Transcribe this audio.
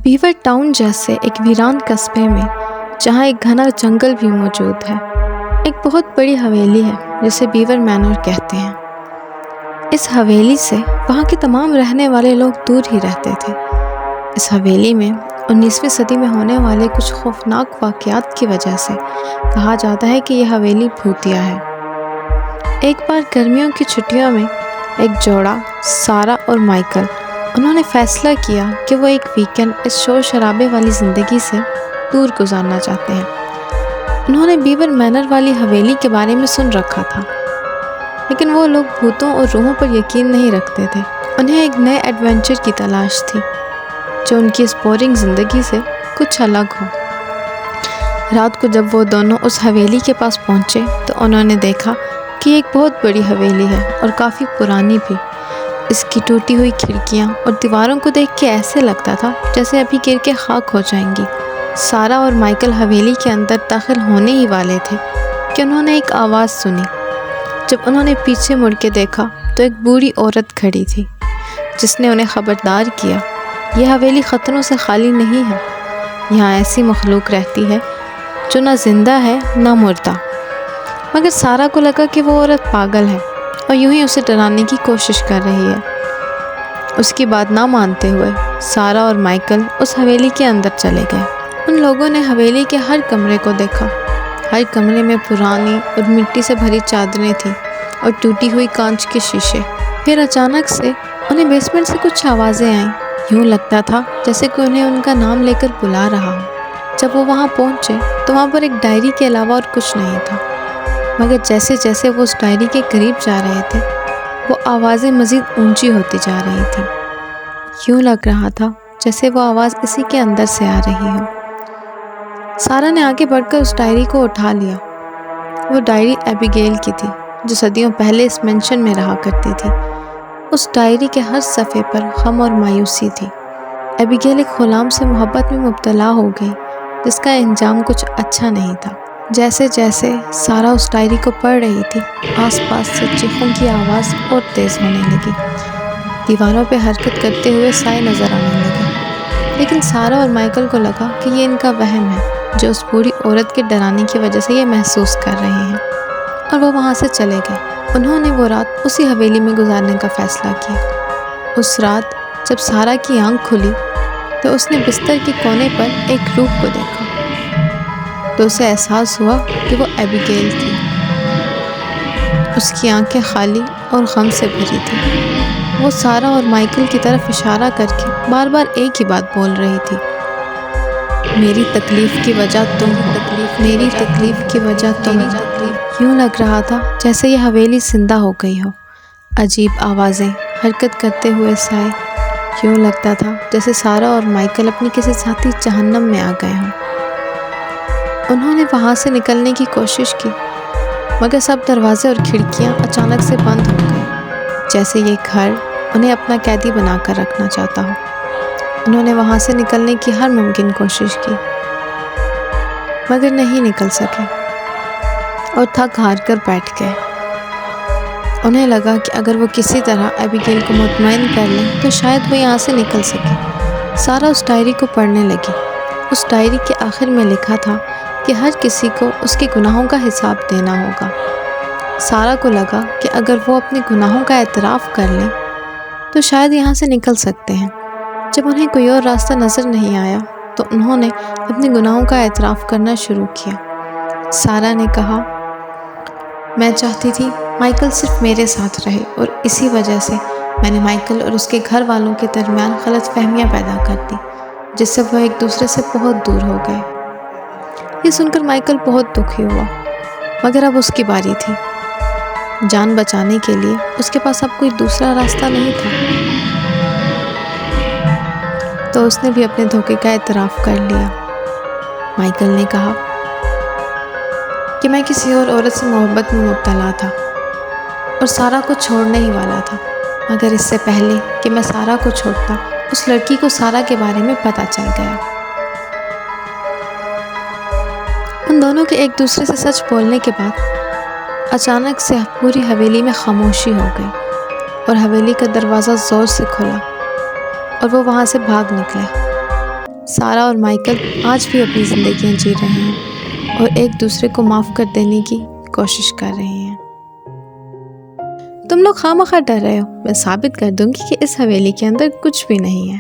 Beaver town जैसे एक वीरान कस्बे में जहाँ एक घना जंगल भी मौजूद है, एक बहुत बड़ी हवेली है जिसे बीवर मैनर कहते हैं। इस हवेली से वहाँ के तमाम रहने वाले लोग दूर ही रहते थे। इस हवेली में 19वीं सदी में होने वाले कुछ खौफनाक वाक़यात की वजह से कहा जाता है कि यह हवेली भूतिया है। एक बार गर्मियों की छुट्टियों में एक जोड़ा, सारा और माइकल, उन्होंने फ़ैसला किया कि वो एक वीकेंड इस शोर शराबे वाली ज़िंदगी से दूर गुजारना चाहते हैं। उन्होंने बीवर मैनर वाली हवेली के बारे में सुन रखा था, लेकिन वो लोग भूतों और रूहों पर यकीन नहीं रखते थे। उन्हें एक नए एडवेंचर की तलाश थी जो उनकी इस बोरिंग ज़िंदगी से कुछ अलग हो। रात को जब वो दोनों उस हवेली के पास पहुँचे तो उन्होंने देखा कि एक बहुत बड़ी हवेली है और काफ़ी पुरानी भी। इसकी टूटी हुई खिड़कियाँ और दीवारों को देख के ऐसे लगता था जैसे अभी गिर के खाक हो जाएंगी। सारा और माइकल हवेली के अंदर दाखिल होने ही वाले थे कि उन्होंने एक आवाज़ सुनी। जब उन्होंने पीछे मुड़ के देखा तो एक बूढ़ी औरत खड़ी थी जिसने उन्हें ख़बरदार किया, यह हवेली ख़तरों से खाली नहीं है। यहाँ ऐसी मखलूक रहती है जो ना जिंदा है ना मुर्दा। मगर सारा को लगा कि वो औरत पागल है और यूं ही उसे डराने की कोशिश कर रही है। उसकी बात ना मानते हुए सारा और माइकल उस हवेली के अंदर चले गए। उन लोगों ने हवेली के हर कमरे को देखा। हर कमरे में पुरानी और मिट्टी से भरी चादरें थीं और टूटी हुई कांच के शीशे। फिर अचानक से उन्हें बेसमेंट से कुछ आवाज़ें आईं। यूँ लगता था जैसे कोई उन्हें उनका नाम लेकर बुला रहा हो। जब वो वहाँ पहुँचे तो वहाँ पर एक डायरी के अलावा और कुछ नहीं था। मगर जैसे जैसे वो उस डायरी के करीब जा रहे थे वो आवाज़ें मज़ीद ऊंची होती जा रही थीं। यूँ लग रहा था जैसे वो आवाज़ इसी के अंदर से आ रही हो। सारा ने आगे बढ़कर उस डायरी को उठा लिया। वो डायरी एबिगेल की थी जो सदियों पहले इस मेंशन में रहा करती थी। उस डायरी के हर सफ़े पर गम और मायूसी थी। एबिगेल एक ग़ुलाम से मोहब्बत में मुब्तला हो गई जिसका अंजाम कुछ अच्छा नहीं था। जैसे जैसे सारा उस डायरी को पढ़ रही थी आसपास से चीखों की आवाज़ और तेज़ होने लगी। दीवारों पे हरकत करते हुए साए नज़र आने लगे। लेकिन सारा और माइकल को लगा कि ये इनका वहम है जो उस बूढ़ी औरत के डराने की वजह से ये महसूस कर रहे हैं, और वो वहाँ से चले गए। उन्होंने वो रात उसी हवेली में गुजारने का फ़ैसला किया। उस रात जब सारा की आँख खुली तो उसने बिस्तर के कोने पर एक रूह को देखा। तो उसे एहसास हुआ कि वो एबिगेल थी। उसकी आंखें खाली और गम से भरी थी। वो सारा और माइकल की तरफ इशारा करके बार बार एक ही बात बोल रही थी, मेरी तकलीफ़ की वजह तुम, मेरी तकलीफ़ की वजह तुम। यूँ लग रहा था जैसे ये हवेली जिंदा हो गई हो। अजीब आवाज़ें, हरकत करते हुए साए। यूँ लगता था जैसे सारा और माइकल अपनी किसी साथी जहन्नम में आ गए हों। उन्होंने वहाँ से निकलने की कोशिश की मगर सब दरवाजे और खिड़कियाँ अचानक से बंद हो गई, जैसे ये घर उन्हें अपना कैदी बनाकर रखना चाहता हो। उन्होंने वहाँ से निकलने की हर मुमकिन कोशिश की मगर नहीं निकल सके और थक हार कर बैठ गए। उन्हें लगा कि अगर वो किसी तरह एबिगेल को मुतमईन कर लें तो शायद वो यहाँ से निकल सके। सारा उस डायरी को पढ़ने लगी। उस डायरी के आखिर में लिखा था कि हर किसी को उसके गुनाहों का हिसाब देना होगा। सारा को लगा कि अगर वो अपने गुनाहों का एतराफ़ कर लें तो शायद यहाँ से निकल सकते हैं। जब उन्हें कोई और रास्ता नज़र नहीं आया तो उन्होंने अपने गुनाहों का एतराफ़ करना शुरू किया। सारा ने कहा, मैं चाहती थी माइकल सिर्फ मेरे साथ रहे और इसी वजह से मैंने माइकल और उसके घर वालों के दरमियान गलतफहमियाँ पैदा कर दी जिससे वो एक दूसरे से बहुत दूर हो गए। ये सुनकर माइकल बहुत दुखी हुआ मगर अब उसकी बारी थी। जान बचाने के लिए उसके पास अब कोई दूसरा रास्ता नहीं था, तो उसने भी अपने धोखे का एतराफ़ कर लिया। माइकल ने कहा कि मैं किसी और औरत से मोहब्बत में मुब्तला था और सारा को छोड़ने ही वाला था, मगर इससे पहले कि मैं सारा को छोड़ता उस लड़की को सारा के बारे में पता चल गया। उन दोनों के एक दूसरे से सच बोलने के बाद अचानक से पूरी हवेली में खामोशी हो गई और हवेली का दरवाज़ा ज़ोर से खुला और वो वहाँ से भाग निकले। سارا اور مائیکل آج بھی اپنی زندگیاں جی رہے ہیں اور ایک دوسرے کو معاف کر دینے کی کوشش کر رہے ہیں۔ تم لوگ خواہ مخواہ ڈر رہے ہو، میں ثابت کر دوں گی کہ اس حویلی کے اندر کچھ بھی نہیں ہے۔